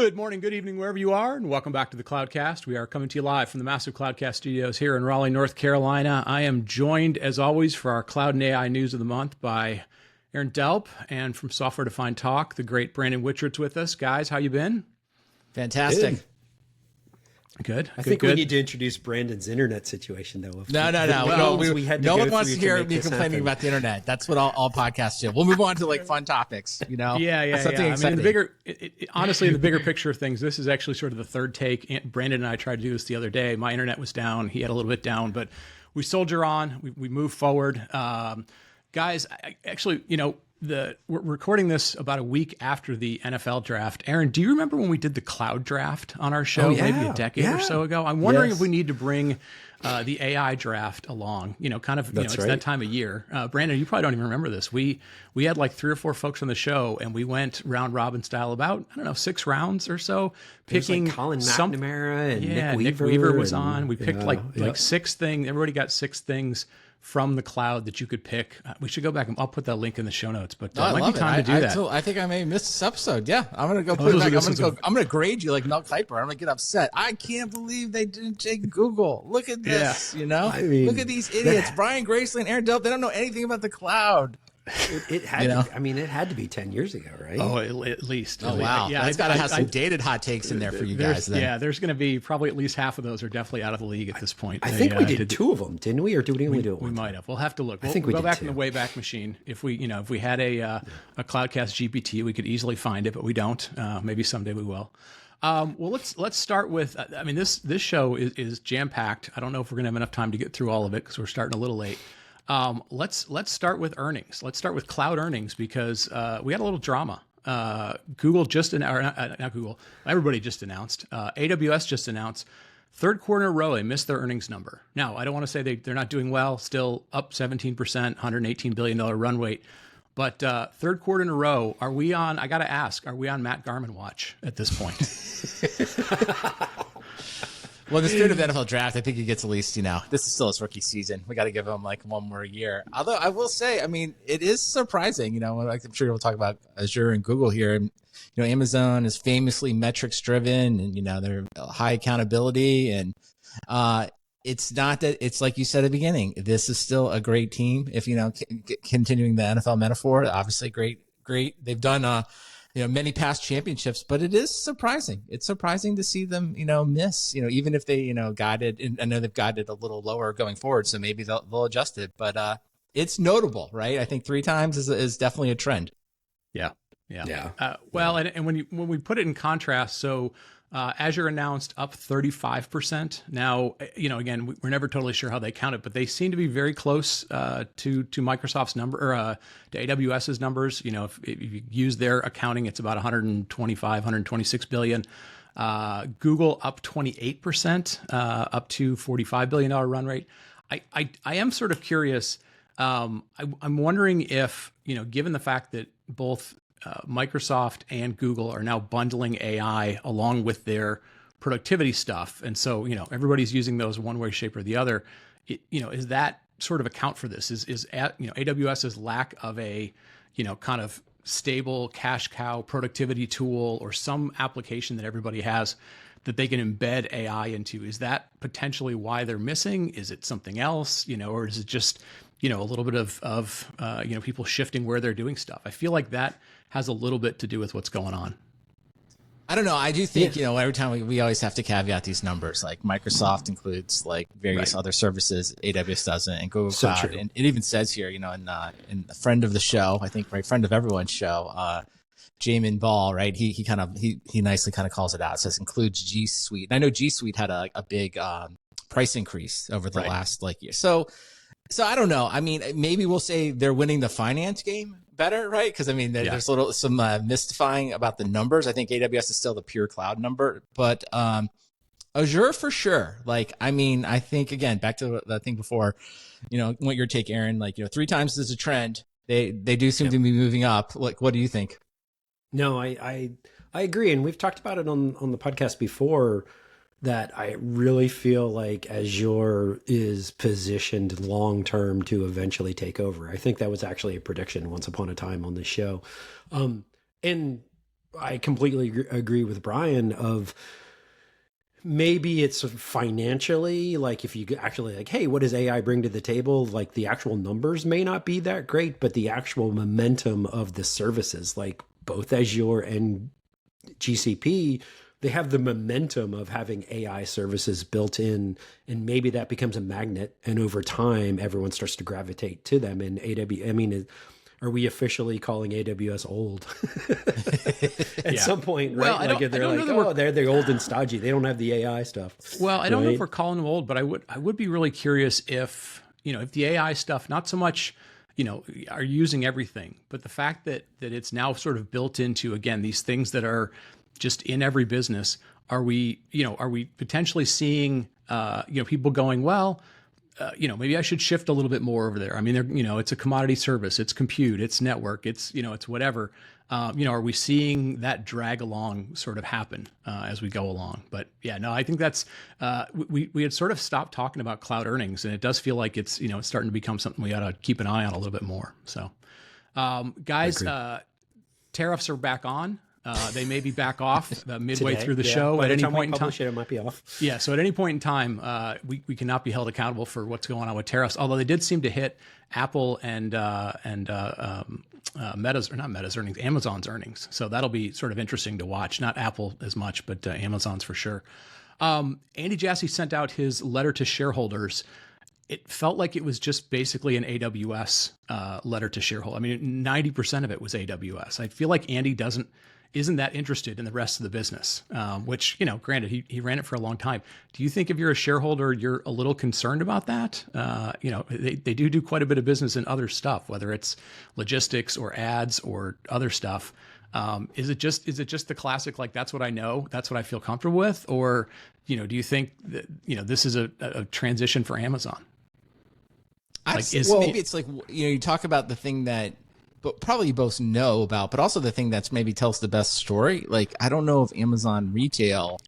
Good morning, good evening, wherever you are, and welcome back to the Cloudcast. We are coming to you live from the massive Cloudcast studios here in Raleigh, North Carolina. I am joined, as always, for our Cloud and AI News of the Month by Aaron Delp, and from Software Defined Talk, the great Brandon Whichard's with us. Guys, how you been? Fantastic. Good. I think we need to introduce Brandon's internet situation, though. No. No one wants to hear me complaining about the internet. That's what all podcasts do. We'll move on to like fun topics, you know? Yeah. Something exciting. I mean, honestly, in the bigger picture of things, this is actually sort of the third take. Brandon and I tried to do this the other day. My internet was down. He had a little bit down, but we soldier on. We move forward. Guys, we're recording this about a week after the NFL draft. Aaron, do you remember when we did the cloud draft on our show maybe a decade or so ago? I'm wondering if we need to bring the AI draft along, it's that time of year. Brandon, you probably don't even remember this. We had like 3 or 4 folks on the show, and we went round robin style about, 6 rounds or so, picking like Colin McNamara and Nick Weaver was on. We picked like 6 things. Everybody got 6 things from the cloud that you could pick. We should go back and I'll put that link in the show notes, but it might be time to do that. I think I may miss this episode. Yeah. I'm going to go put it back. I'm going to grade you like Mel Kiper. I'm going to get upset. I can't believe they didn't take Google. Look at this, I mean, look at these idiots. Brian Graceland, Aaron Delp, they don't know anything about the cloud. It had it had to be 10 years ago, right? Oh, at least. Oh, wow. Yeah, it's got to have some dated hot takes in there for you guys. Then. Yeah, there's going to be probably at least half of those are definitely out of the league at this point. I think we did 2 of them, didn't we? Or did we only do it once? We might have. We'll have to look. I think we go did back 2. in the Wayback Machine. If we had a Cloudcast GPT, we could easily find it, but we don't. Maybe someday we will. Well, let's start with. I mean, this show is jam packed. I don't know if we're going to have enough time to get through all of it because we're starting a little late. Let's start with earnings. Let's start with cloud earnings because we had a little drama. Google not Google. Everybody just announced. AWS just announced 3rd quarter in a row they missed their earnings number. Now I don't want to say they're not doing well. Still up 17%, $118 billion run rate. But 3rd quarter in a row. Are we on? I got to ask. Are we on Matt Garman watch at this point? Well, in the spirit of the NFL draft, I think he gets at least, this is still his rookie season. We got to give him like 1 more year. Although I will say, I mean, it is surprising, I'm sure we'll talk about Azure and Google here. And, Amazon is famously metrics driven and, they're high accountability. And it's not that it's like you said at the beginning, this is still a great team. If, continuing the NFL metaphor, obviously great. They've done, many past championships, but it is surprising. It's surprising to see them, miss, even if they, guided, and I know they've guided a little lower going forward, so maybe they'll adjust it, but it's notable, right? I think 3 times is definitely a trend. Yeah. Well, and when we put it in contrast, so Azure announced up 35%. Now, again, we're never totally sure how they count it, but they seem to be very close to Microsoft's number or to AWS's numbers. If you use their accounting, it's about 126 billion. Google up 28%, up to $45 billion run rate. I am sort of curious. I'm wondering if, given the fact that both Microsoft and Google are now bundling AI along with their productivity stuff. And so, everybody's using those one way, shape, or the other. Is that sort of account for this? Is AWS's lack of a, kind of stable cash cow productivity tool or some application that everybody has that they can embed AI into? Is that potentially why they're missing? Is it something else, or is it just, a little bit of people shifting where they're doing stuff? I feel like that has a little bit to do with what's going on. I don't know. I do think, every time we always have to caveat these numbers, like Microsoft includes like various other services, AWS doesn't, and Google Cloud. True. And it even says here, in a friend of the show, I think, right, friend of everyone's show, Jamin Ball, right? He nicely kind of calls it out. It says includes G Suite. And I know G Suite had a big price increase over the last year. So I don't know. I mean, maybe we'll say they're winning the finance game better, right? Because I mean, there's some mystifying about the numbers. I think AWS is still the pure cloud number, but Azure for sure. I think again, back to the thing before, what your take, Aaron? 3 times is a trend. They do seem to be moving up. What do you think? No, I agree, and we've talked about it on the podcast before. That I really feel like Azure is positioned long-term to eventually take over. I think that was actually a prediction once upon a time on this show. And I completely agree with Brian of maybe it's financially, like if you actually like, hey, what does AI bring to the table? Like the actual numbers may not be that great, but the actual momentum of the services, like both Azure and GCP, they have the momentum of having AI services built in, and maybe that becomes a magnet. And over time, everyone starts to gravitate to them. And AWS, I mean, are we officially calling AWS old at some point? Right? Well, like they're like, oh, they're old and stodgy. They don't have the AI stuff. Well, I don't know if we're calling them old, but I would be really curious if, if the AI stuff, not so much, are using everything, but the fact that it's now sort of built into, again, these things that are just in every business. Are we potentially seeing, people going, well, maybe I should shift a little bit more over there. I mean, it's a commodity service, it's compute, it's network, it's whatever. Are we seeing that drag along sort of happen as we go along? But yeah, no, I think that's, we had sort of stopped talking about cloud earnings, and it does feel like it's, it's starting to become something we ought to keep an eye on a little bit more. So, guys, tariffs are back on. They may be back off midway through the show at any point in time. It might be off. Yeah, so at any point in time, we cannot be held accountable for what's going on with tariffs. Although they did seem to hit Apple and Meta's, or not Meta's earnings, Amazon's earnings. So that'll be sort of interesting to watch. Not Apple as much, but Amazon's for sure. Andy Jassy sent out his letter to shareholders. It felt like it was just basically an AWS letter to shareholders. I mean, 90% of it was AWS. I feel like Andy isn't that interested in the rest of the business, which, granted, he ran it for a long time. Do you think if you're a shareholder, you're a little concerned about that? They do quite a bit of business in other stuff, whether it's logistics or ads or other stuff. Is it just the classic, like, that's what I know, that's what I feel comfortable with? Or, do you think that, this is a transition for Amazon? Maybe it's like, you talk about the thing that but probably you both know about, but also the thing that's maybe tells the best story. Like, I don't know if Amazon retail,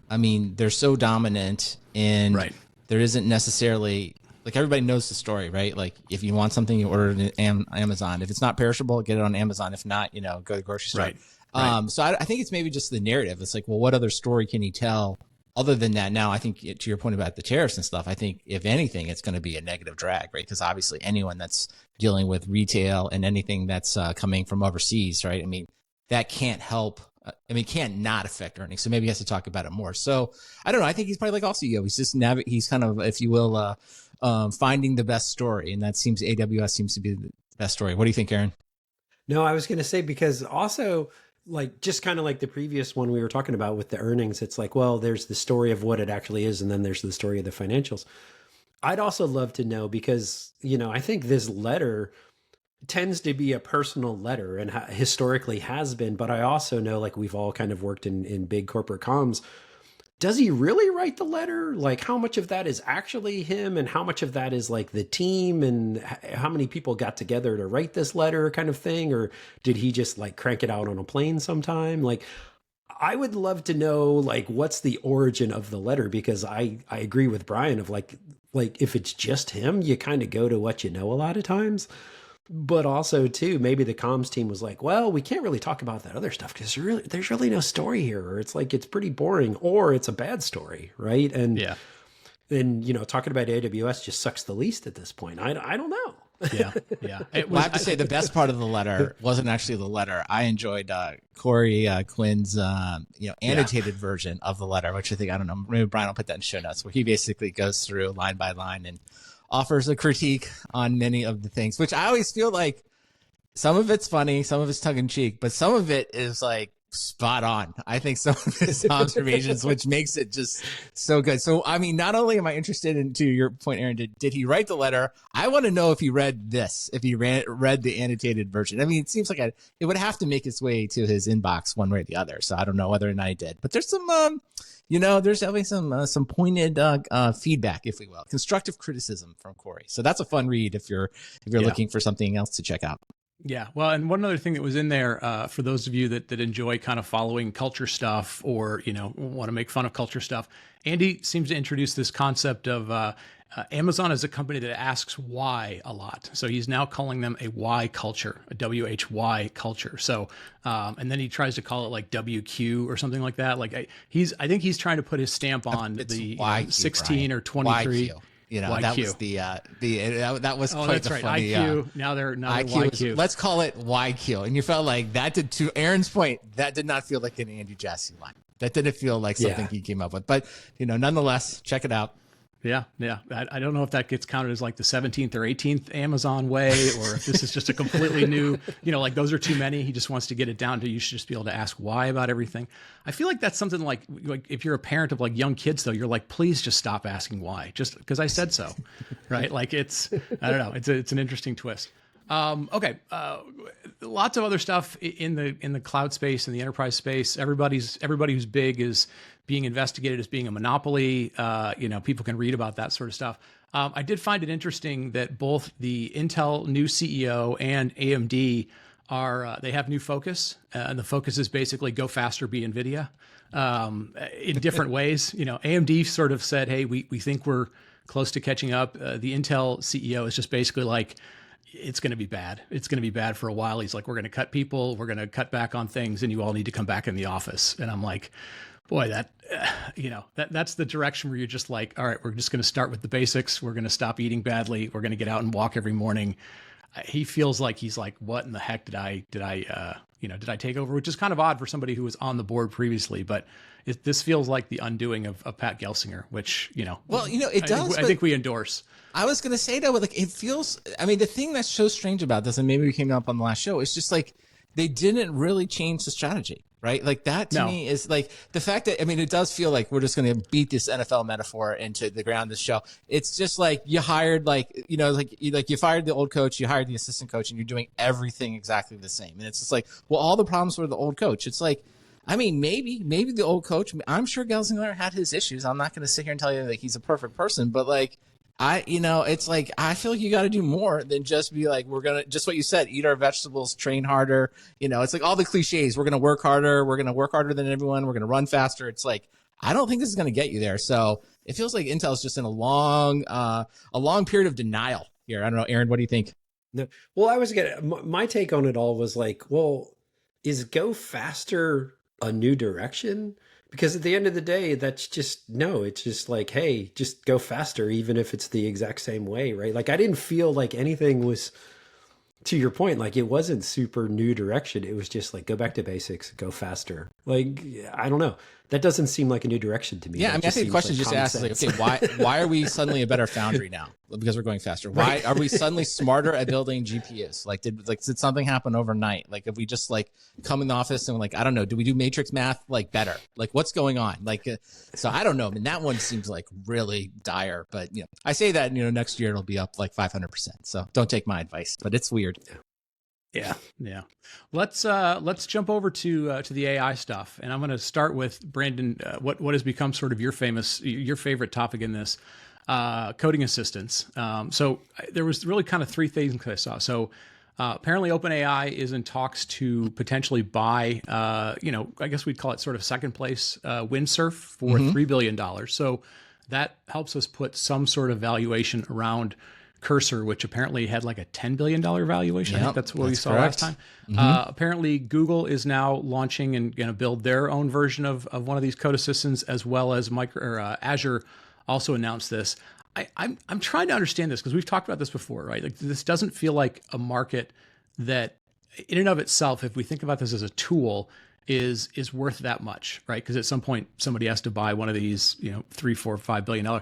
I mean, they're so dominant, and there isn't necessarily, like, everybody knows the story, right? Like, if you want something, you order it on Amazon. If it's not perishable, get it on Amazon. If not, go to the grocery store. Right. So I think it's maybe just the narrative. It's like, well, what other story can you tell other than that? Now, I think to your point about the tariffs and stuff, I think if anything, it's going to be a negative drag, right? Because obviously anyone that's dealing with retail and anything that's coming from overseas, right? I mean, that can't help. Can't not affect earnings. So maybe he has to talk about it more. So I don't know. I think he's probably like all CEO. He's just he's kind of, if you will, finding the best story, and AWS seems to be the best story. What do you think, Aaron? No, I was going to say, because also, like, just kind of like the previous one we were talking about with the earnings, it's like, well, there's the story of what it actually is, and then there's the story of the financials. I'd also love to know, because, I think this letter tends to be a personal letter, and historically has been, but I also know, like, we've all kind of worked in big corporate comms. Does he really write the letter? Like, how much of that is actually him, and how much of that is like the team, and how many people got together to write this letter kind of thing? Or did he just like crank it out on a plane sometime? Like, I would love to know, like, what's the origin of the letter, because I agree with Brian of like if it's just him, you kind of go to what you know a lot of times. But also, too, maybe the comms team was like, well, we can't really talk about that other stuff because there's really no story here. Or it's like, it's pretty boring, or it's a bad story, right? And talking about AWS just sucks the least at this point. I don't know. Yeah. Well, I have to say the best part of the letter wasn't actually the letter. I enjoyed Corey Quinn's annotated version of the letter, which I don't know, maybe Brian will put that in show notes, where he basically goes through line by line and offers a critique on many of the things, which I always feel like some of it's funny, some of it's tongue in cheek, but some of it is like spot on. I think some of his observations, which makes it just so good. So, I mean, not only am I interested in, to your point, Aaron, did he write the letter? I want to know if he read this, if he read the annotated version. I mean, it seems like it would have to make its way to his inbox one way or the other. So I don't know whether or not he did, but there's some, there's definitely some pointed feedback, if we will, constructive criticism from Corey. So that's a fun read if you're looking for something else to check out. Yeah. Well, and one other thing that was in there for those of you that enjoy kind of following culture stuff, or, want to make fun of culture stuff, Andy seems to introduce this concept of Amazon is a company that asks why a lot. So he's now calling them a why culture, a WHY culture. So, and then he tries to call it like WQ or something like that. Like I think he's trying to put his stamp on it's the YQ, 16 or 23. YQ. You know, YQ. that was that was quite that's the right. funny. IQ. Now they're YQ. Let's call it YQ. And you felt like that did, to Aaron's point, that did not feel like an Andy Jassy line. That didn't feel like something he came up with. But, nonetheless, check it out. Yeah. I don't know if that gets counted as like the 17th or 18th Amazon way, or if this is just a completely new, like those are too many. He just wants to get it down to, you should just be able to ask why about everything. I feel like that's something like if you're a parent of like young kids, though, you're like, please just stop asking why, just because I said so. Right. Like I don't know. It's an interesting twist. Okay. Lots of other stuff in the cloud space and the enterprise space. Everybody who's big is being investigated as being a monopoly. People can read about that sort of stuff. I did find it interesting that both the Intel new CEO and AMD they have new focus, and the focus is basically go faster, be NVIDIA, in different ways. AMD sort of said, hey, we think we're close to catching up. The Intel CEO is just basically like, it's going to be bad. It's going to be bad for a while. He's like, we're going to cut people. We're going to cut back on things, and you all need to come back in the office. And I'm like, boy, that's the direction where you're just like, all right, we're just going to start with the basics. We're going to stop eating badly. We're going to get out and walk every morning. He feels like he's like, what in the heck did I take over? Which is kind of odd for somebody who was on the board previously, but this feels like the undoing of Pat Gelsinger, which, it does. I think we endorse. I was going to say though, like it feels, the thing that's so strange about this, and maybe we came up on the last show, is just like, they didn't really change the strategy, right? Like that to me is like the fact that, it does feel like we're just going to beat this NFL metaphor into the ground this show. It's just like you hired you fired the old coach, you hired the assistant coach, and you're doing everything exactly the same. And it's just like, well, all the problems were the old coach. It's like, maybe the old coach, I'm sure Gelsinger had his issues. I'm not going to sit here and tell you like he's a perfect person, but like, it's like, I feel like you got to do more than just be like, we're going to, just what you said, eat our vegetables, train harder. It's like all the cliches. We're going to work harder. We're going to work harder than everyone. We're going to run faster. It's like, I don't think this is going to get you there. So it feels like Intel's just in a long period of denial here. I don't know, Aaron, what do you think? No. Well, my take on it all was like, well, is go faster a new direction? Because at the end of the day, that's just, it's just like, hey, just go faster, even if it's the exact same way, right? Like, I didn't feel like anything was, to your point, like it wasn't super new direction. It was just like, go back to basics, go faster. Like, I don't know. That doesn't seem like a new direction to me. Yeah, I think the question just asked, like, okay, why are we suddenly a better foundry now? Because we're going faster. Why are we suddenly smarter at building GPUs? Like, did something happen overnight? Like, if we just like come in the office and like, I don't know, do we do matrix math like better? Like, what's going on? Like, so I don't know. That one seems like really dire. But I say that next year it'll be up like 500%. So don't take my advice. But it's weird. Yeah. Let's jump over to the AI stuff, and I'm going to start with Brandon. What has become sort of your favorite topic in this, coding assistants. So there was really kind of three things I saw. So apparently OpenAI is in talks to potentially buy, I guess we'd call it sort of second place Windsurf for $3 billion. So that helps us put some sort of valuation around Cursor, which apparently had like a $10 billion valuation. I think that's what we saw last time. Apparently Google is now launching and going to build their own version of one of these code assistants, as well as Azure also announced this. I'm trying to understand this because we've talked about this before, right? Like this doesn't feel like a market that in and of itself, if we think about this as a tool, is worth that much, right? Because at some point somebody has to buy one of these, $3, $4, $5 billion.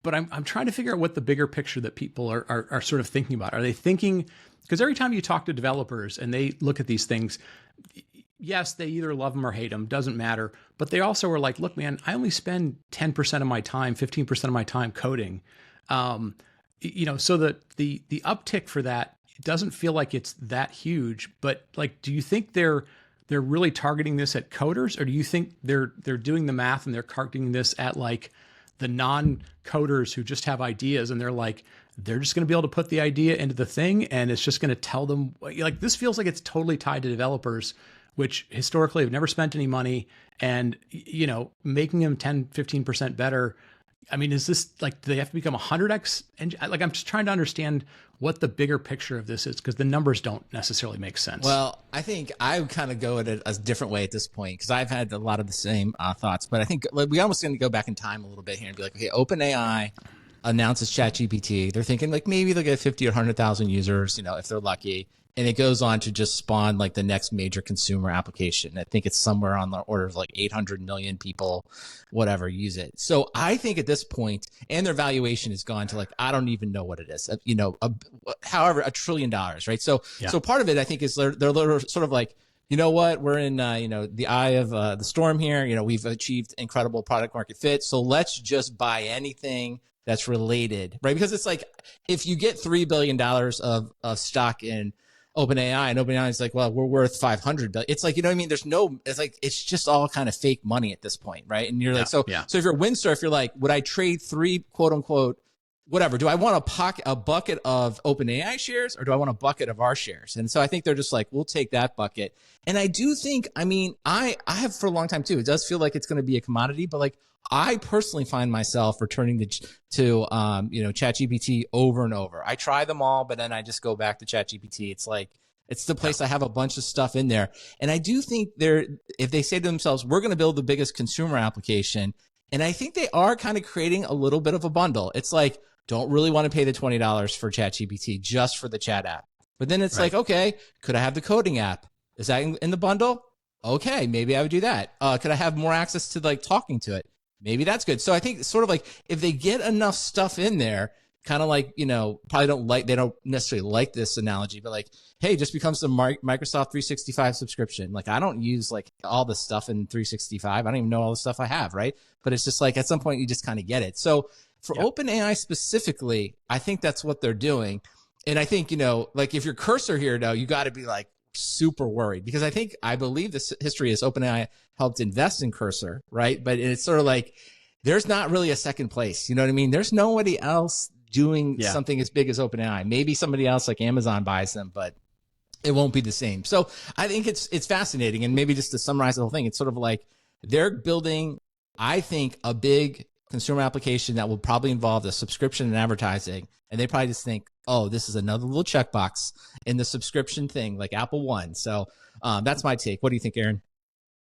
But I'm trying to figure out what the bigger picture that people are sort of thinking about. Are they thinking, because every time you talk to developers and they look at these things, yes, they either love them or hate them, doesn't matter. But they also are like, look, man, I only spend 10% of my time, 15% of my time coding. So that the uptick for that, it doesn't feel like it's that huge. But like, do you think they're really targeting this at coders, or do you think they're doing the math and they're targeting this at like the non-coders who just have ideas, and they're just going to be able to put the idea into the thing, and it's just going to tell them, like, this feels like it's totally tied to developers, which historically have never spent any money, and, making them 10, 15% better I mean, is this like, do they have to become 100x? And like, I'm just trying to understand what the bigger picture of this is, because the numbers don't necessarily make sense. Well, I think I would kind of go at it a different way at this point, because I've had a lot of the same thoughts. But I think like, we almost going to go back in time a little bit here and be like, okay, OpenAI announces ChatGPT. They're thinking like maybe they'll get 50 or 100,000 users, you know, if they're lucky. And it goes on to just spawn like the next major consumer application. I think it's somewhere on the order of like 800 million people, whatever, use it. So I think at this point, and their valuation has gone to like, I don't even know what it is, you know, however, $1 trillion, right? So, so part of it, I think, is they're sort of like, you know what, we're in, you know, the eye of the storm here. You know, we've achieved incredible product market fit. So let's just buy anything that's related, right? Because it's like, if you get $3 billion of stock in OpenAI, and OpenAI is like, well, we're worth 500 billion. It's like, you know what I mean? There's no, it's like, it's just all kind of fake money at this point, right? And you're like, so if you're Windsurf, you're like, would I trade 3 quote unquote whatever? Do I want a bucket of OpenAI shares, or do I want a bucket of our shares? And so I think they're just like, we'll take that bucket. And I do think, I mean, I have for a long time too. It does feel like it's going to be a commodity, but like, I personally find myself returning to you know, ChatGPT over and over. I try them all, but then I just go back to ChatGPT. It's like, it's the place I have a bunch of stuff in there. And I do think if they say to themselves, we're going to build the biggest consumer application, and I think they are kind of creating a little bit of a bundle. It's like, don't really want to pay the $20 for ChatGPT just for the chat app. But then it's like, okay, could I have the coding app? Is that in the bundle? Okay, maybe I would do that. Could I have more access to like talking to it? Maybe that's good. So I think it's sort of like, if they get enough stuff in there, kind of like, you know, they don't necessarily like this analogy, but like, hey, just becomes the Microsoft 365 subscription. Like, I don't use like all the stuff in 365. I don't even know all the stuff I have, right? But it's just like, at some point you just kind of get it. So for OpenAI specifically, I think that's what they're doing. And I think, you know, like if you're Cursor here though, you got to be like super worried, because I believe this history is OpenAI helped invest in Cursor, right? But it's sort of like, there's not really a second place. You know what I mean? There's nobody else doing something as big as OpenAI. Maybe somebody else like Amazon buys them, but it won't be the same. So I think it's fascinating. And maybe just to summarize the whole thing, it's sort of like they're building, I think, a big consumer application that will probably involve the subscription and advertising. And they probably just think, oh, this is another little checkbox in the subscription thing, like Apple One. So that's my take. What do you think, Aaron?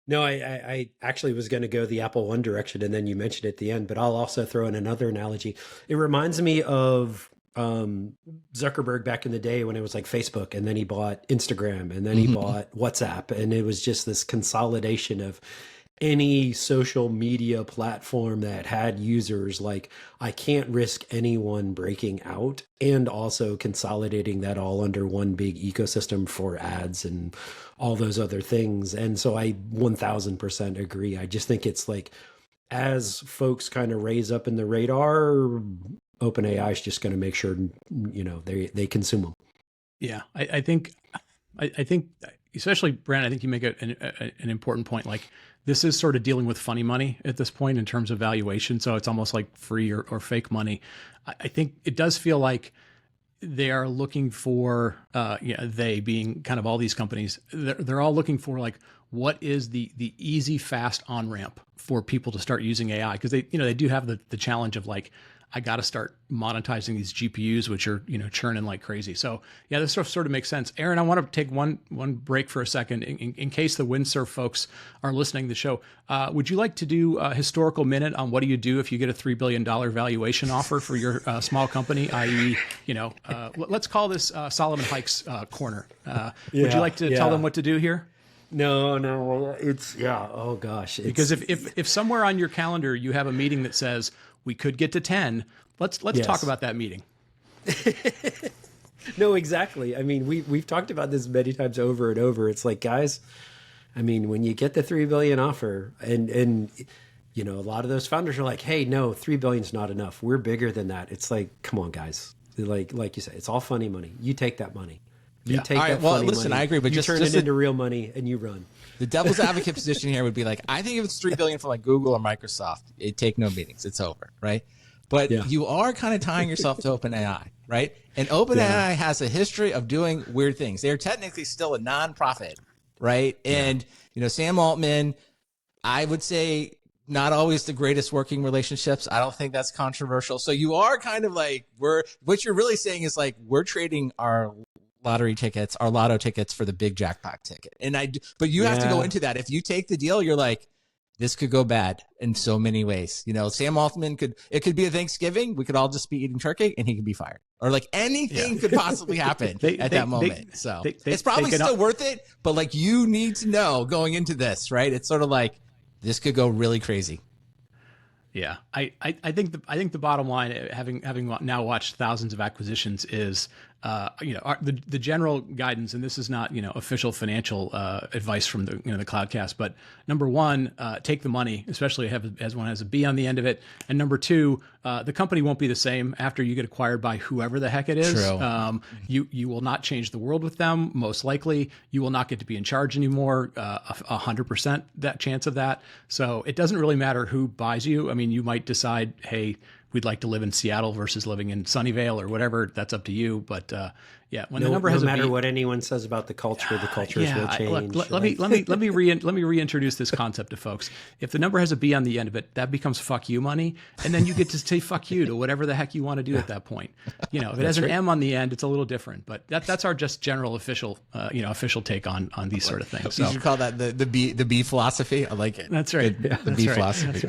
No, I actually was going to go the Apple One direction, and then you mentioned it at the end, but I'll also throw in another analogy. It reminds me of Zuckerberg back in the day when it was like Facebook, and then he bought Instagram, and then he bought WhatsApp, and it was just this consolidation of any social media platform that had users. Like, I can't risk anyone breaking out, and also consolidating that all under one big ecosystem for ads and all those other things. And so I 1000% agree. I just think it's like, as folks kind of raise up in the radar, OpenAI is just going to make sure, you know, they consume them. Yeah, I think especially Brandon, I think you make an important point. Like, this is sort of dealing with funny money at this point in terms of valuation. So it's almost like free or fake money. I think it does feel like they are looking for, they being kind of all these companies, they're all looking for like, what is the easy, fast on-ramp for people to start using AI? Because they do have the challenge of like, I got to start monetizing these GPUs, which are, churning like crazy. So yeah, this stuff sort of makes sense. Aaron, I want to take one break for a second in case the Windsurf folks are listening to the show. Would you like to do a historical minute on what do you do if you get a $3 billion valuation offer for your small company, i.e., let's call this Solomon Hike's corner. Would you like to tell them what to do here? No, it's, oh gosh. Because if somewhere on your calendar you have a meeting that says we could get to 10, let's talk about that meeting. No, exactly. I mean, we've talked about this many times over and over. It's like, guys, I mean, when you get the $3 billion offer, and a lot of those founders are like, hey, no, $3 billion is not enough. We're bigger than that. It's like, come on, guys. Like you said, it's all funny money. You take that money. You take that funny money. I agree, but you turn it into real money and you run. The devil's advocate position here would be like, I think if it's $3 billion for like Google or Microsoft, it take no meetings. It's over, right? But you are kind of tying yourself to OpenAI, right? And OpenAI has a history of doing weird things. They're technically still a nonprofit, right? And Sam Altman, I would say not always the greatest working relationships. I don't think that's controversial. So you are kind of like, what you're really saying is like, we're trading our lotto tickets for the big jackpot ticket. But you have to go into that. If you take the deal, you're like, this could go bad in so many ways. You know, Sam Altman it could be a Thanksgiving. We could all just be eating turkey and he could be fired, or like anything could possibly happen at that moment. So it's probably still worth it, but like you need to know going into this, right? It's sort of like, this could go really crazy. Yeah, I think the bottom line, having now watched thousands of acquisitions, is the general guidance, and this is not official financial advice from the the Cloudcast, but number one, take the money, especially as one has a B on the end of it, and number two, the company won't be the same after you get acquired by whoever the heck it is. True. You will not change the world with them. Most likely, you will not get to be in charge anymore. 100% that chance of that. So it doesn't really matter who buys you. I mean, you might decide, hey, we'd like to live in Seattle versus living in Sunnyvale or whatever. That's up to you. But when the number has no matter what anyone says about the cultures will change. Let me reintroduce this concept to folks. If the number has a B on the end of it, that becomes fuck you money, and then you get to say fuck you to whatever the heck you want to do at that point. If it has an M on the end, it's a little different. But that's our just general official take on these sort of things. So you should call that the B philosophy. I like it. That's right. The B philosophy. That's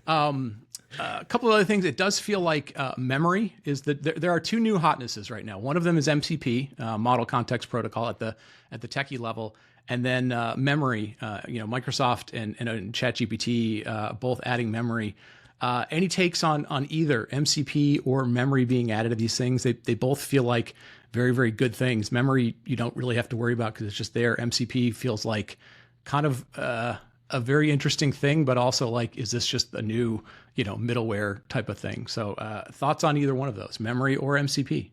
right. A couple of other things. It does feel like memory is that there are two new hotnesses right now. One of them is MCP, Model Context Protocol at the techie level, and then memory. Microsoft and ChatGPT both adding memory. Any takes on either MCP or memory being added to these things? They both feel like very, very good things. Memory you don't really have to worry about because it's just there. MCP feels like kind of a very interesting thing, but also like, is this just a new, middleware type of thing? So thoughts on either one of those, memory or MCP?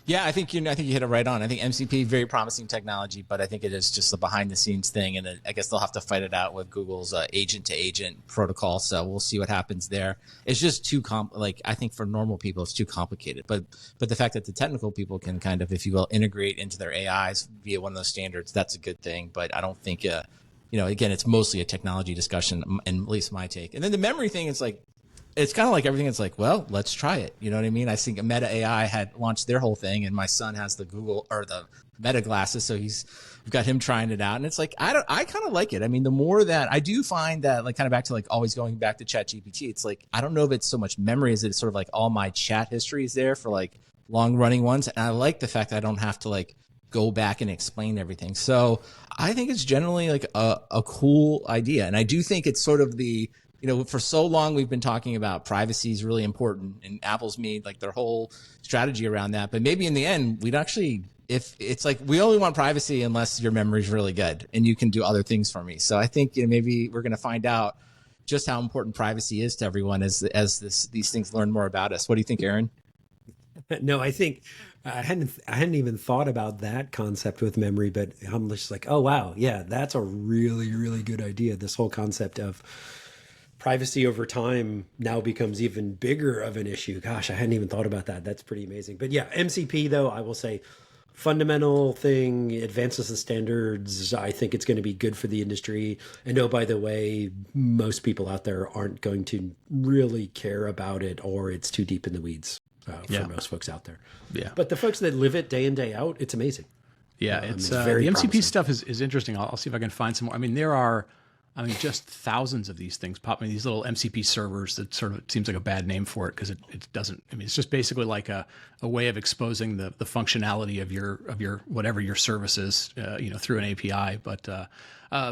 Yeah, I think you hit it right on. I think MCP, very promising technology, but I think it is just a behind the scenes thing. And I guess they'll have to fight it out with Google's agent to agent protocol. So we'll see what happens there. It's just too I think for normal people, it's too complicated, but the fact that the technical people can kind of, if you will, integrate into their AIs via one of those standards, that's a good thing. But I don't think, again, it's mostly a technology discussion, and at least my take. And then the memory thing is like, it's kind of like everything. It's like, well, let's try it. You know what I mean? I think Meta AI had launched their whole thing, and my son has the Google or the Meta glasses, so we've got him trying it out, and it's like I kind of like it. I mean, the more that I do find that, like, kind of back to like always going back to ChatGPT, it's like I don't know if it's so much memory as it's sort of like all my chat history is there for like long running ones, and I like the fact that I don't have to like go back and explain everything. So I think it's generally like a cool idea, and I do think it's sort of the. For so long we've been talking about privacy is really important, and Apple's made like their whole strategy around that. But maybe in the end, we'd actually, if it's like, we only want privacy unless your memory's really good and you can do other things for me. So I think maybe we're going to find out just how important privacy is to everyone as these things learn more about us. What do you think, Aaron? No, I think I hadn't even thought about that concept with memory, but I'm just like, oh wow, yeah, that's a really, really good idea. This whole concept of privacy over time now becomes even bigger of an issue. Gosh, I hadn't even thought about that. That's pretty amazing. But yeah, MCP though, I will say fundamental thing, advances the standards. I think it's going to be good for the industry. And oh, by the way, most people out there aren't going to really care about it, or it's too deep in the weeds for most folks out there. Yeah. But the folks that live it day in, day out, it's amazing. Yeah, it's very the MCP promising. Stuff is interesting. I'll see if I can find some more. I mean, there are just thousands of these things popping, these little MCP servers that sort of seems like a bad name for it because it doesn't, it's just basically like a way of exposing the functionality of your whatever your service is, through an API. But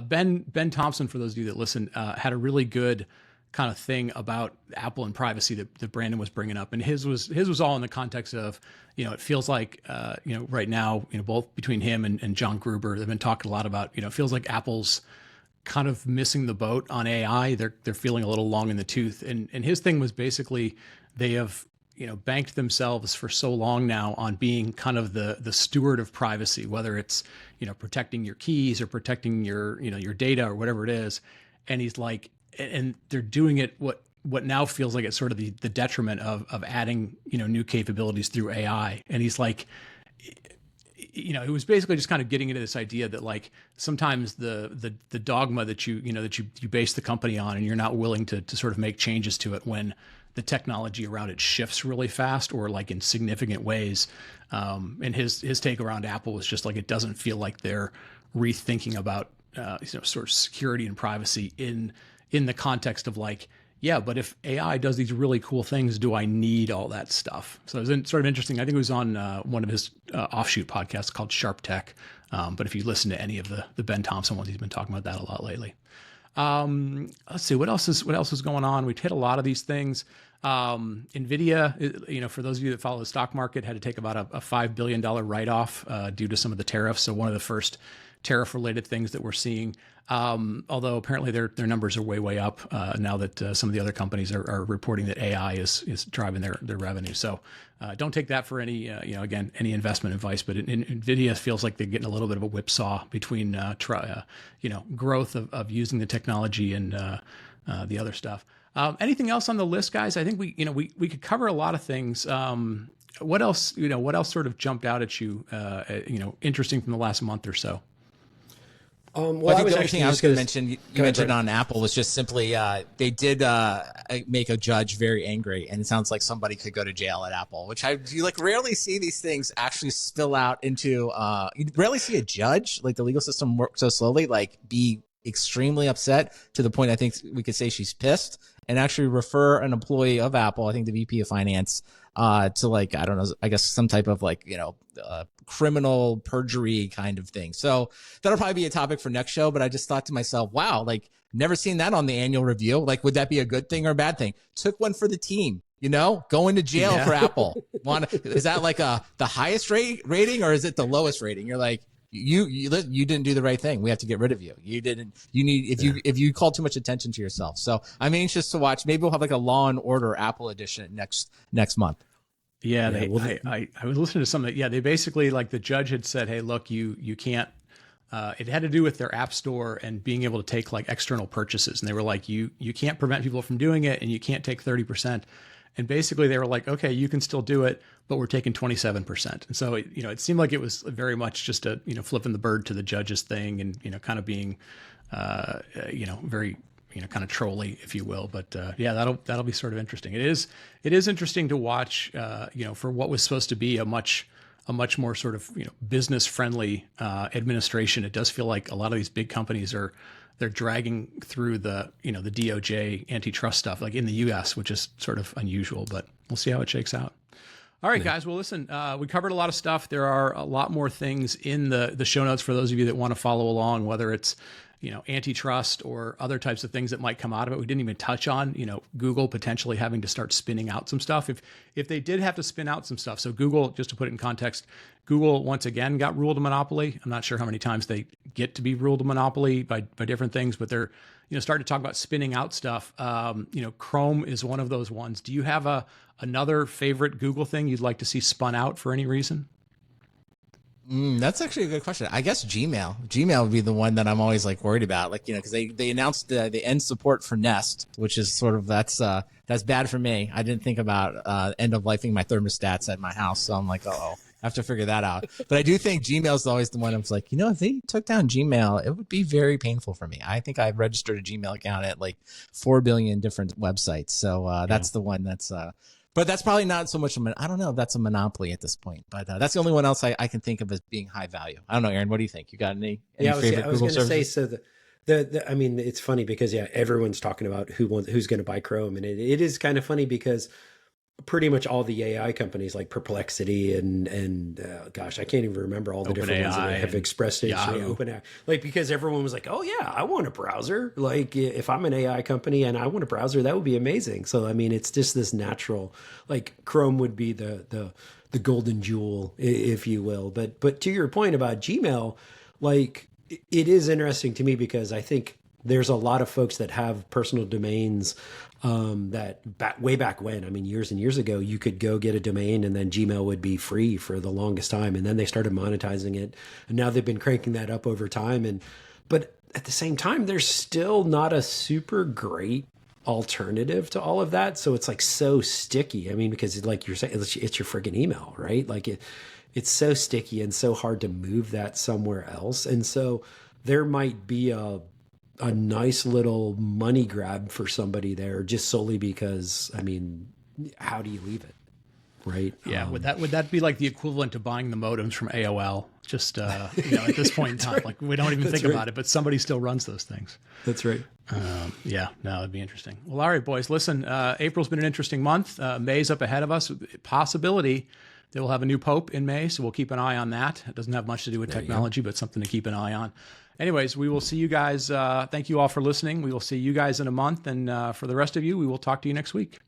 Ben Thompson, for those of you that listen, had a really good kind of thing about Apple and privacy that Brandon was bringing up. And his was all in the context of, it feels like, right now, both between him and John Gruber, they've been talking a lot about, it feels like Apple's kind of missing the boat on AI. They're feeling a little long in the tooth. And his thing was basically they have, banked themselves for so long now on being kind of the steward of privacy, whether it's, protecting your keys or protecting your data or whatever it is. And he's like, and they're doing it what now feels like it's sort of the detriment of adding, new capabilities through AI. And he's like, it was basically just kind of getting into this idea that like sometimes the dogma that you base the company on, and you're not willing to sort of make changes to it when the technology around it shifts really fast or like in significant ways. And his take around Apple was just like, it doesn't feel like they're rethinking about sort of security and privacy in the context of like, yeah, but if AI does these really cool things, do I need all that stuff? So it was sort of interesting. I think it was on one of his offshoot podcasts called Sharp Tech. But if you listen to any of the Ben Thompson ones, he's been talking about that a lot lately. Let's see, what else is going on? We've hit a lot of these things. NVIDIA, for those of you that follow the stock market, had to take about a $5 billion write-off due to some of the tariffs. So one of the first tariff-related things that we're seeing. Although apparently their numbers are way up now that some of the other companies are reporting that AI is driving their revenue. So don't take that for any any investment advice. But NVIDIA feels like they're getting a little bit of a whipsaw between growth of using the technology and the other stuff. Anything else on the list, guys? I think we could cover a lot of things. What else sort of jumped out at you interesting from the last month or so? Well, I think the only thing I was going to mention, you mentioned on Apple, was just simply they did make a judge very angry, and it sounds like somebody could go to jail at Apple, which you like rarely see these things actually spill out into. You rarely see a judge, like the legal system work so slowly, like be extremely upset to the point I think we could say she's pissed, and actually refer an employee of Apple, I think the VP of Finance, to like, I don't know, I guess some type of like, criminal perjury kind of thing. So that'll probably be a topic for next show. But I just thought to myself, wow, like never seen that on the annual review. Like, would that be a good thing or a bad thing? Took one for the team, going to jail for Apple. Is that like the highest rating or is it the lowest rating? You're like, you didn't do the right thing. We have to get rid of you. If you call too much attention to yourself. So I'm anxious to watch. Maybe we'll have like a Law and Order Apple edition next month. Yeah, I was listening to something. Yeah, they basically, like, the judge had said, hey, look, you can't. It had to do with their app store and being able to take like external purchases, and they were like, you can't prevent people from doing it, and you can't take 30%. And basically, they were like, okay, you can still do it, but we're taking 27%. And so it seemed like it was very much just a flipping the bird to the judge's thing, and kind of being very kind of trolly, if you will. But yeah, that'll be sort of interesting. It is interesting to watch, for what was supposed to be a much more sort of business friendly administration. It does feel like a lot of these big companies they're dragging through the the DOJ antitrust stuff, like in the U.S., which is sort of unusual. But we'll see how it shakes out. All right, guys. Well, listen, we covered a lot of stuff. There are a lot more things in the show notes for those of you that want to follow along, whether it's antitrust or other types of things that might come out of it. We didn't even touch on, Google potentially having to start spinning out some stuff. If they did have to spin out some stuff. So Google, just to put it in context, Google once again got ruled a monopoly. I'm not sure how many times they get to be ruled a monopoly by different things, but they're, starting to talk about spinning out stuff. Chrome is one of those ones. Do you have another favorite Google thing you'd like to see spun out for any reason? That's actually a good question. I guess Gmail. Gmail would be the one that I'm always like worried about, like, because they announced the end support for Nest, which is sort of that's bad for me. I didn't think about end of lifing my thermostats at my house, so I'm like, I have to figure that out. But I do think Gmail is always the one. I'm like, if they took down Gmail, it would be very painful for me. I think I've registered a Gmail account at like 4 billion different websites, so that's the one that's. But that's probably not so much I don't know if that's a monopoly at this point, but that's the only one else I can think of as being high value. I don't know, Aaron, what do you think? You got any favorite I was Google going to say, services? so I mean, it's funny because everyone's talking about who's going to buy Chrome, and it is kind of funny because pretty much all the AI companies like Perplexity and gosh, I can't even remember all the different ones that have expressed it. OpenAI, like, because everyone was like, oh yeah, I want a browser. Like, if I'm an AI company and I want a browser, that would be amazing. So I mean, it's just this natural, like, Chrome would be the golden jewel, if you will. But to your point about Gmail, like, it is interesting to me because I think there's a lot of folks that have personal domains that way back when, I mean, years and years ago, you could go get a domain and then Gmail would be free for the longest time. And then they started monetizing it. And now they've been cranking that up over time. But at the same time, there's still not a super great alternative to all of that. So it's like so sticky. I mean, because like you're saying, it's your freaking email, right? Like it's so sticky and so hard to move that somewhere else. And so there might be a nice little money grab for somebody there just solely because, I mean, how do you leave it? Right. Yeah. Would that be like the equivalent to buying the modems from AOL? Just, at this point in time, right. Like we don't even think about it, but somebody still runs those things. That's right. Yeah, no, it'd be interesting. Well, all right, boys, listen, April's been an interesting month. May's up ahead of us. Possibility they will have a new pope in May. So we'll keep an eye on that. It doesn't have much to do with technology, but something to keep an eye on. Anyways, we will see you guys. Thank you all for listening. We will see you guys in a month. And for the rest of you, we will talk to you next week.